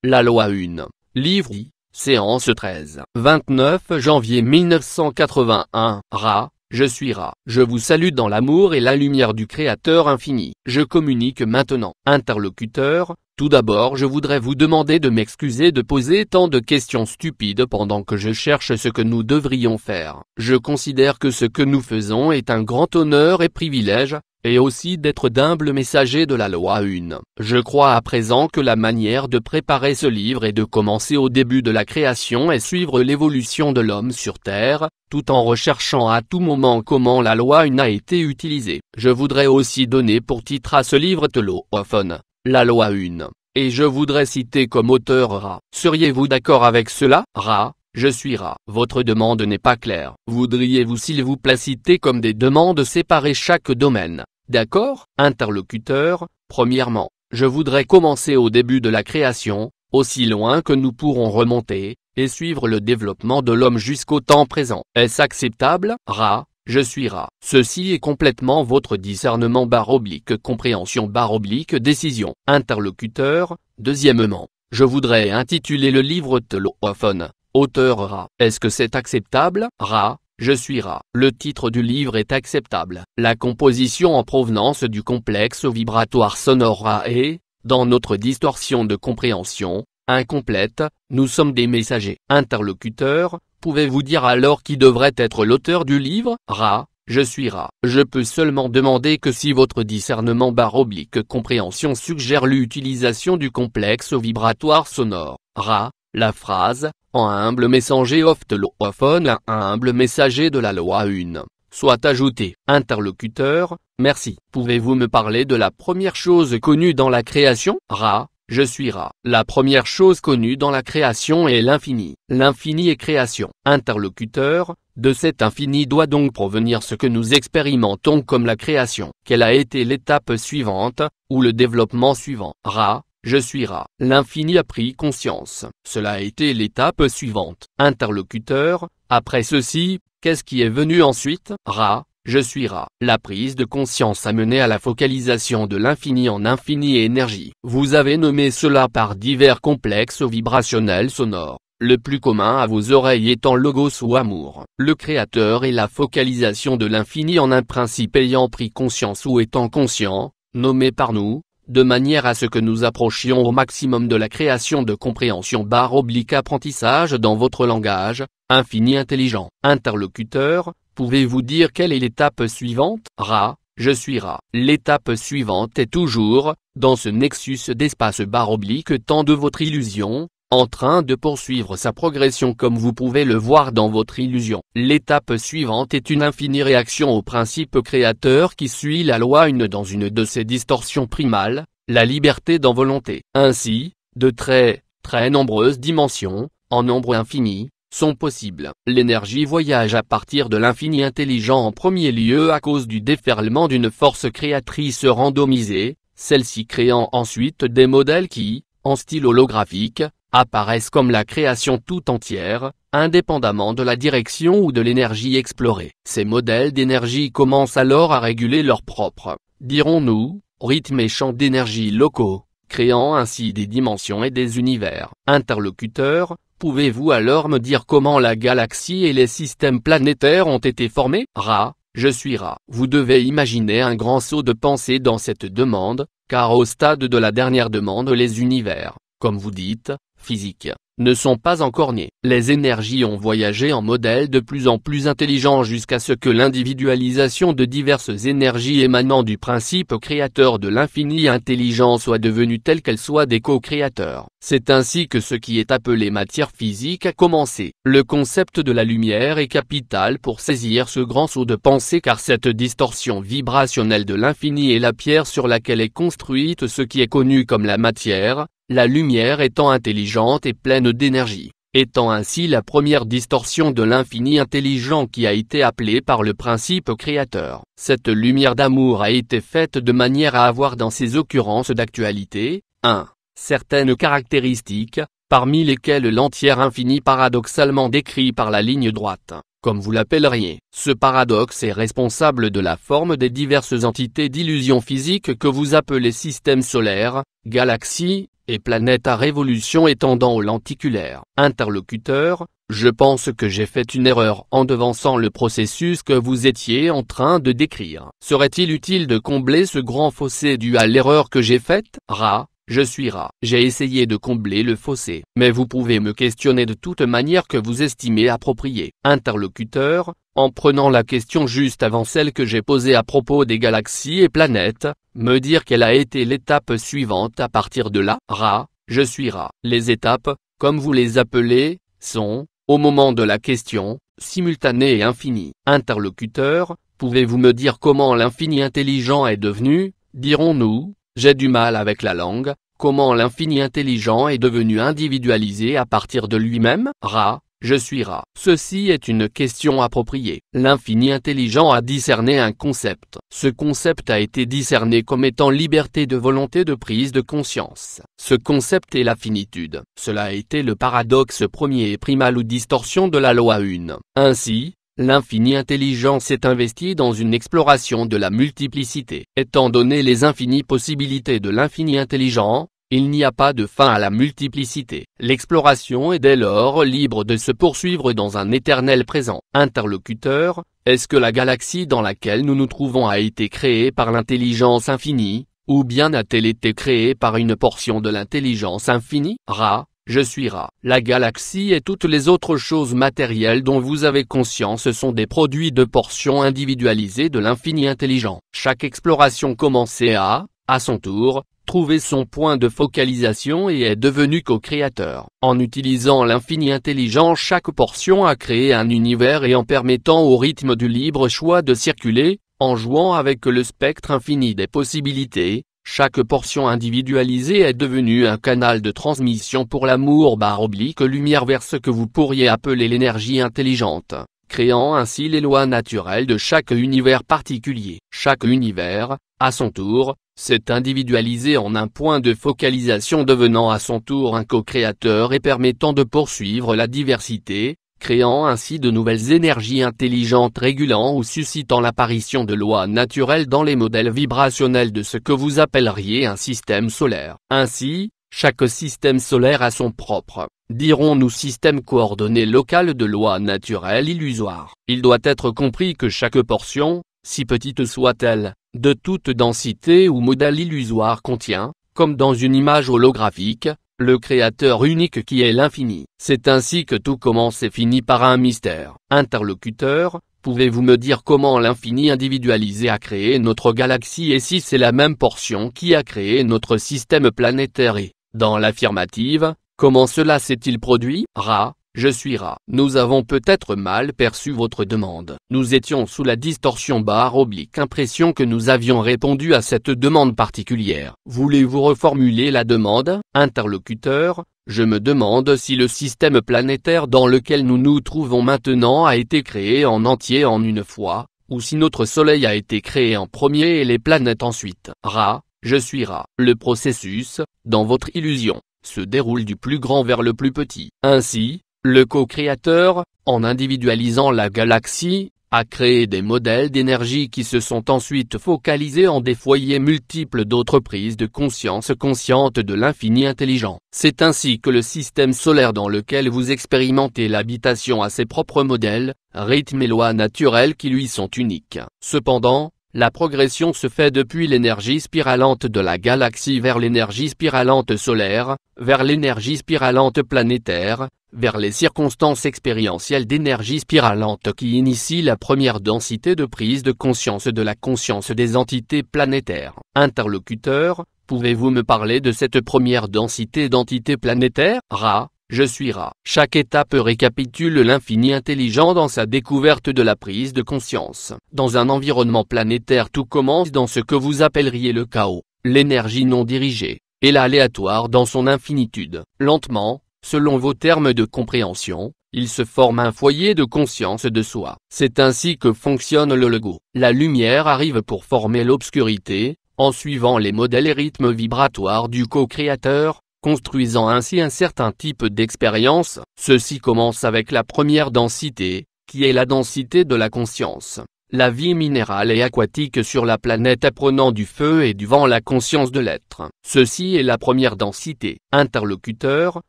La loi 1. Livre I. Séance 13. 29 janvier 1981. Ra. Je suis Ra. Je vous salue dans l'amour et la lumière du Créateur infini. Je communique maintenant. Interlocuteur. Tout d'abord je voudrais vous demander de m'excuser de poser tant de questions stupides pendant que je cherche ce que nous devrions faire. Je considère que ce que nous faisons est un grand honneur et privilège, et aussi d'être d'humbles messagers de la loi 1. Je crois à présent que la manière de préparer ce livre est de commencer au début de la création et suivre l'évolution de l'homme sur Terre, tout en recherchant à tout moment comment la loi 1 a été utilisée. Je voudrais aussi donner pour titre à ce livre Téléphone, la loi 1, et je voudrais citer comme auteur Ra. Seriez-vous d'accord avec cela? Ra. Je suis Ra. Votre demande n'est pas claire. Voudriez-vous s'il vous plaît citer comme des demandes séparées chaque domaine? D'accord? Interlocuteur. Premièrement, je voudrais commencer au début de la création, aussi loin que nous pourrons remonter, et suivre le développement de l'homme jusqu'au temps présent. Est-ce acceptable? Ra. Je suis Ra. Ceci est complètement votre discernement / compréhension / décision. Interlocuteur. Deuxièmement, je voudrais intituler le livre Téléphone. Auteur Ra. Est-ce que c'est acceptable? Ra. Je suis Ra. Le titre du livre est acceptable. La composition en provenance du complexe vibratoire sonore Ra est, dans notre distorsion de compréhension, incomplète. Nous sommes des messagers. Interlocuteur. Pouvez-vous dire alors qui devrait être l'auteur du livre? Ra. Je suis Ra. Je peux seulement demander que si votre discernement / compréhension suggère l'utilisation du complexe vibratoire sonore Ra, la phrase « en humble messager of téléphone un humble messager de la loi 1 » soit ajoutée. Interlocuteur. Merci. Pouvez-vous me parler de la première chose connue dans la création? Ra. Je suis Ra. La première chose connue dans la création est l'infini. L'infini est création. Interlocuteur. De cet infini doit donc provenir ce que nous expérimentons comme la création. Quelle a été l'étape suivante, ou le développement suivant? Ra. Je suis Ra. L'infini a pris conscience. Cela a été l'étape suivante. Interlocuteur. Après ceci, qu'est-ce qui est venu ensuite? Ra. Je suis Ra. La prise de conscience a mené à la focalisation de l'infini en infini énergie. Vous avez nommé cela par divers complexes vibrationnels sonores. Le plus commun à vos oreilles étant logos ou amour. Le créateur est la focalisation de l'infini en un principe ayant pris conscience ou étant conscient, nommé par nous, de manière à ce que nous approchions au maximum de la création de compréhension / apprentissage dans votre langage, infini intelligent. Interlocuteur. Pouvez-vous dire quelle est l'étape suivante? Ra. Je suis Ra. L'étape suivante est toujours, dans ce nexus d'espace / temps de votre illusion, en train de poursuivre sa progression comme vous pouvez le voir dans votre illusion. L'étape suivante est une infinie réaction au principe créateur qui suit la loi 1 dans une de ses distorsions primales, la liberté dans volonté. Ainsi, de très nombreuses dimensions, en nombre infini, sont possibles. L'énergie voyage à partir de l'infini intelligent en premier lieu à cause du déferlement d'une force créatrice randomisée, celle-ci créant ensuite des modèles qui, en style holographique, apparaissent comme la création tout entière, indépendamment de la direction ou de l'énergie explorée. Ces modèles d'énergie commencent alors à réguler leur propre, dirons-nous, rythme et champ d'énergie locaux, créant ainsi des dimensions et des univers. Interlocuteur. Pouvez-vous alors me dire comment la galaxie et les systèmes planétaires ont été formés? Ra. Je suis Ra. Vous devez imaginer un grand saut de pensée dans cette demande, car au stade de la dernière demande les univers, comme vous dites, physiques, ne sont pas encore nés. Les énergies ont voyagé en modèles de plus en plus intelligents jusqu'à ce que l'individualisation de diverses énergies émanant du principe créateur de l'infini intelligent soit devenue telle qu'elle soit des co-créateurs. C'est ainsi que ce qui est appelé matière physique a commencé. Le concept de la lumière est capital pour saisir ce grand saut de pensée car cette distorsion vibrationnelle de l'infini est la pierre sur laquelle est construite ce qui est connu comme la matière, la lumière étant intelligente et pleine d'énergie, étant ainsi la première distorsion de l'infini intelligent qui a été appelée par le principe créateur. Cette lumière d'amour a été faite de manière à avoir dans ses occurrences d'actualité, 1. Certaines caractéristiques, parmi lesquelles l'entière infini paradoxalement décrit par la ligne droite, comme vous l'appelleriez. Ce paradoxe est responsable de la forme des diverses entités d'illusion physique que vous appelez système solaire, galaxie, et planète à révolution et tendant au lenticulaire. Interlocuteur, je pense que j'ai fait une erreur en devançant le processus que vous étiez en train de décrire. Serait-il utile de combler ce grand fossé dû à l'erreur que j'ai faite? Ra, je suis Ra. J'ai essayé de combler le fossé, mais vous pouvez me questionner de toute manière que vous estimez appropriée. Interlocuteur, en prenant la question juste avant celle que j'ai posée à propos des galaxies et planètes, me dire quelle a été l'étape suivante à partir de là. Ra, je suis Ra. Les étapes, comme vous les appelez, sont, au moment de la question, simultanées et infinies. Interlocuteur, pouvez-vous me dire comment l'infini intelligent est devenu, dirons-nous, j'ai du mal avec la langue, comment l'infini intelligent est devenu individualisé à partir de lui-même? Ra, je suis Ra. Ceci est une question appropriée. L'infini intelligent a discerné un concept. Ce concept a été discerné comme étant liberté de volonté de prise de conscience. Ce concept est la finitude. Cela a été le paradoxe premier et primal ou distorsion de la loi 1. Ainsi, l'infini intelligent s'est investi dans une exploration de la multiplicité. Étant donné les infinies possibilités de l'infini intelligent, il n'y a pas de fin à la multiplicité. L'exploration est dès lors libre de se poursuivre dans un éternel présent. Interlocuteur, est-ce que la galaxie dans laquelle nous nous trouvons a été créée par l'intelligence infinie, ou bien a-t-elle été créée par une portion de l'intelligence infinie? Ra, je suis Ra. La galaxie et toutes les autres choses matérielles dont vous avez conscience sont des produits de portions individualisées de l'infini intelligent. Chaque exploration commençait à son tour, trouver son point de focalisation et est devenu co-créateur. En utilisant l'infini intelligent, chaque portion a créé un univers et en permettant au rythme du libre choix de circuler, en jouant avec le spectre infini des possibilités, chaque portion individualisée est devenue un canal de transmission pour l'amour/lumière vers ce que vous pourriez appeler l'énergie intelligente, créant ainsi les lois naturelles de chaque univers particulier. Chaque univers, à son tour, s'est individualisé en un point de focalisation devenant à son tour un co-créateur et permettant de poursuivre la diversité, créant ainsi de nouvelles énergies intelligentes régulant ou suscitant l'apparition de lois naturelles dans les modèles vibrationnels de ce que vous appelleriez un système solaire. Ainsi, chaque système solaire a son propre, dirons-nous, système coordonné local de lois naturelles illusoires. Il doit être compris que chaque portion, si petite soit-elle, de toute densité ou modèle illusoire contient, comme dans une image holographique, le créateur unique qui est l'infini. C'est ainsi que tout commence et finit par un mystère. Interlocuteur, pouvez-vous me dire comment l'infini individualisé a créé notre galaxie et si c'est la même portion qui a créé notre système planétaire et, dans l'affirmative, comment cela s'est-il produit? Ra, je suis Ra. Nous avons peut-être mal perçu votre demande. Nous étions sous la distorsion/impression que nous avions répondu à cette demande particulière. Voulez-vous reformuler la demande? Interlocuteur, je me demande si le système planétaire dans lequel nous nous trouvons maintenant a été créé en entier en une fois, ou si notre Soleil a été créé en premier et les planètes ensuite. Ra, je suis Ra. Le processus, dans votre illusion, se déroule du plus grand vers le plus petit. Ainsi, le co-créateur, en individualisant la galaxie, a créé des modèles d'énergie qui se sont ensuite focalisés en des foyers multiples d'autres prises de conscience conscientes de l'infini intelligent. C'est ainsi que le système solaire dans lequel vous expérimentez l'habitation a ses propres modèles, rythmes et lois naturelles qui lui sont uniques. Cependant, la progression se fait depuis l'énergie spiralante de la galaxie vers l'énergie spiralante solaire, vers l'énergie spiralante planétaire, vers les circonstances expérientielles d'énergie spiralante qui initient la première densité de prise de conscience de la conscience des entités planétaires. Interlocuteur, pouvez-vous me parler de cette première densité d'entités planétaires? Ra, je suis Ra. Chaque étape récapitule l'infini intelligent dans sa découverte de la prise de conscience. Dans un environnement planétaire, tout commence dans ce que vous appelleriez le chaos, l'énergie non dirigée, et l'aléatoire dans son infinitude. Lentement, selon vos termes de compréhension, il se forme un foyer de conscience de soi. C'est ainsi que fonctionne le Lego. La lumière arrive pour former l'obscurité, en suivant les modèles et rythmes vibratoires du co-créateur, construisant ainsi un certain type d'expérience. Ceci commence avec la première densité, qui est la densité de la conscience. la vie minérale et aquatique sur la planète apprenant du feu et du vent la conscience de l'être. Ceci est la première densité. Interlocuteur,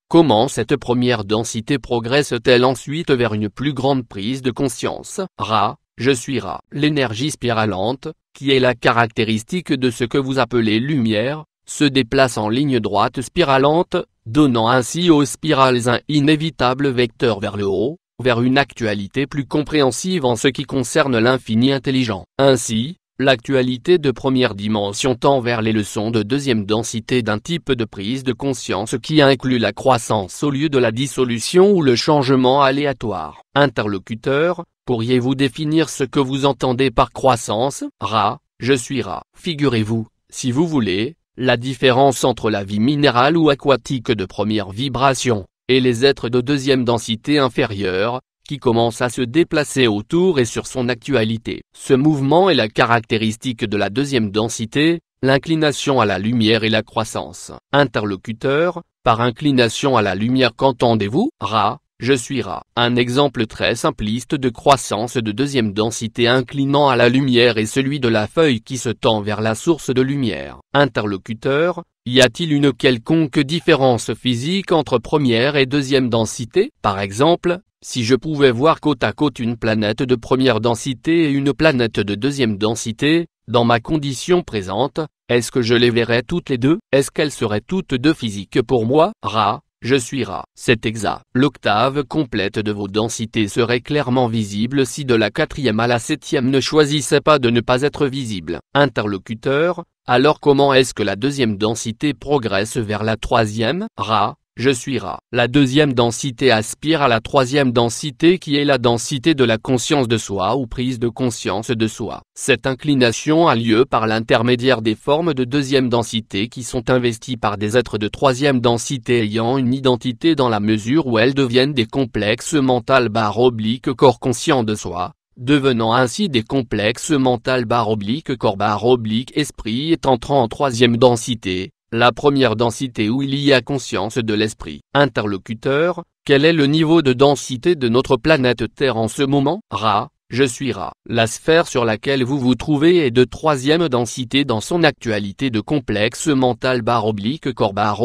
comment cette première densité progresse-t-elle ensuite vers une plus grande prise de conscience? Ra, je suis Ra. L'énergie spiralante, qui est la caractéristique de ce que vous appelez lumière, se déplace en ligne droite spiralante, donnant ainsi aux spirales un inévitable vecteur vers le haut, vers une actualité plus compréhensive en ce qui concerne l'infini intelligent. Ainsi, l'actualité de première dimension tend vers les leçons de deuxième densité d'un type de prise de conscience qui inclut la croissance au lieu de la dissolution ou le changement aléatoire. Interlocuteur, pourriez-vous définir ce que vous entendez par croissance? Ra, je suis Ra. Figurez-vous, si vous voulez, la différence entre la vie minérale ou aquatique de première vibration, et les êtres de deuxième densité inférieure, qui commencent à se déplacer autour et sur son actualité. Ce mouvement est la caractéristique de la deuxième densité, l'inclination à la lumière et la croissance. Interlocuteur, par inclination à la lumière qu'entendez-vous? Ra, je suis Ra. Un exemple très simpliste de croissance de deuxième densité inclinant à la lumière est celui de la feuille qui se tend vers la source de lumière. Interlocuteur, y a-t-il une quelconque différence physique entre première et deuxième densité? Par exemple, si je pouvais voir côte à côte une planète de première densité et une planète de deuxième densité, dans ma condition présente, est-ce que je les verrais toutes les deux? Est-ce qu'elles seraient toutes deux physiques pour moi? Ra, je suis Ra. C'est exact. L'octave complète de vos densités serait clairement visible si de la quatrième à la septième ne choisissait pas de ne pas être visible. Interlocuteur, alors comment est-ce que la deuxième densité progresse vers la troisième? Ra, je suis Ra. La deuxième densité aspire à la troisième densité qui est la densité de la conscience de soi ou prise de conscience de soi. Cette inclination a lieu par l'intermédiaire des formes de deuxième densité qui sont investies par des êtres de troisième densité ayant une identité dans la mesure où elles deviennent des complexes mental/corps conscient de soi, devenant ainsi des complexes mental/corps/ esprit et entrant en troisième densité. La première densité où il y a conscience de l'esprit. Interlocuteur, quel est le niveau de densité de notre planète Terre en ce moment? Ra, je suis Ra. La sphère sur laquelle vous vous trouvez est de troisième densité dans son actualité de complexe mental/corps/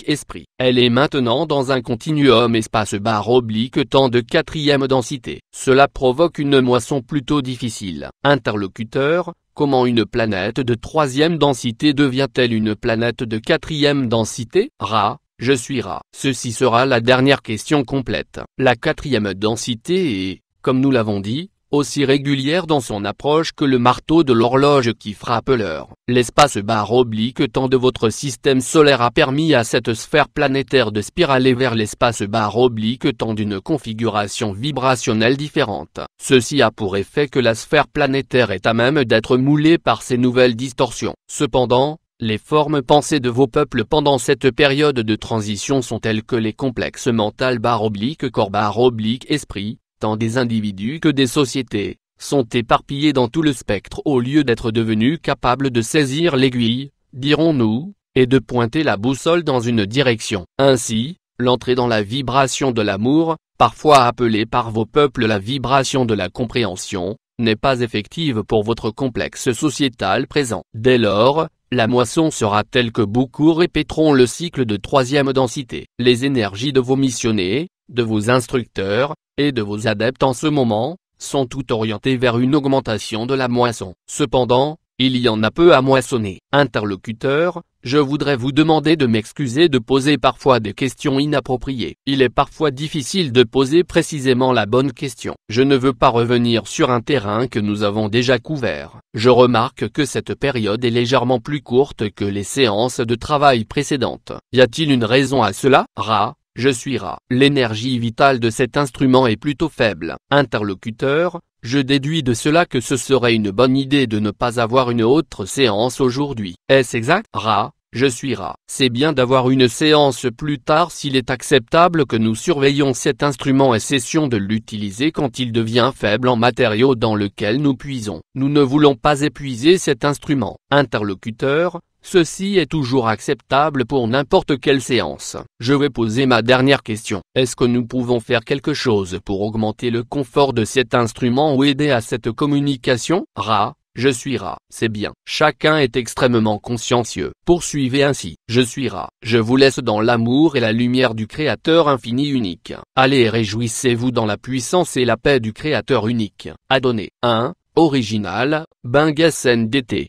esprit. Elle est maintenant dans un continuum espace/temps de quatrième densité. Cela provoque une moisson plutôt difficile. Interlocuteur, comment une planète de troisième densité devient-elle une planète de quatrième densité? Ra, je suis Ra. Ceci sera la dernière question complète. La quatrième densité est, comme nous l'avons dit, aussi régulière dans son approche que le marteau de l'horloge qui frappe l'heure. L'espace/temps de votre système solaire a permis à cette sphère planétaire de spiraler vers l'espace/temps d'une configuration vibrationnelle différente. Ceci a pour effet que la sphère planétaire est à même d'être moulée par ces nouvelles distorsions. Cependant, les formes pensées de vos peuples pendant cette période de transition sont telles que les complexes mental/corps/ esprit, tant des individus que des sociétés, sont éparpillés dans tout le spectre au lieu d'être devenus capables de saisir l'aiguille, dirons-nous, et de pointer la boussole dans une direction. Ainsi, l'entrée dans la vibration de l'amour, parfois appelée par vos peuples la vibration de la compréhension, n'est pas effective pour votre complexe sociétal présent. Dès lors, la moisson sera telle que beaucoup répéteront le cycle de troisième densité. Les énergies de vos missionnés, de vos instructeurs, et de vos adeptes en ce moment, sont toutes orientées vers une augmentation de la moisson. Cependant, il y en a peu à moissonner. Interlocuteur, je voudrais vous demander de m'excuser de poser parfois des questions inappropriées. Il est parfois difficile de poser précisément la bonne question. Je ne veux pas revenir sur un terrain que nous avons déjà couvert. Je remarque que cette période est légèrement plus courte que les séances de travail précédentes. Y a-t-il une raison à cela? Ra, je suis Ra. L'énergie vitale de cet instrument est plutôt faible. Interlocuteur, je déduis de cela que ce serait une bonne idée de ne pas avoir une autre séance aujourd'hui. Est-ce exact? Ra, je suis Ra. C'est bien d'avoir une séance plus tard s'il est acceptable que nous surveillions cet instrument et cessions de l'utiliser quand il devient faible en matériau dans lequel nous puisons. Nous ne voulons pas épuiser cet instrument. Interlocuteur, Ceci est toujours acceptable pour n'importe quelle séance. Je vais poser ma dernière question. Est-ce que nous pouvons faire quelque chose pour augmenter le confort de cet instrument ou aider à cette communication? Ra. Je suis Ra. C'est bien. Chacun est extrêmement consciencieux. Poursuivez ainsi. Je suis Ra. Je vous laisse dans l'amour et la lumière du Créateur infini unique. Allez et réjouissez-vous dans la puissance et la paix du Créateur unique. Adonné. 1. Original, Bingasen DT.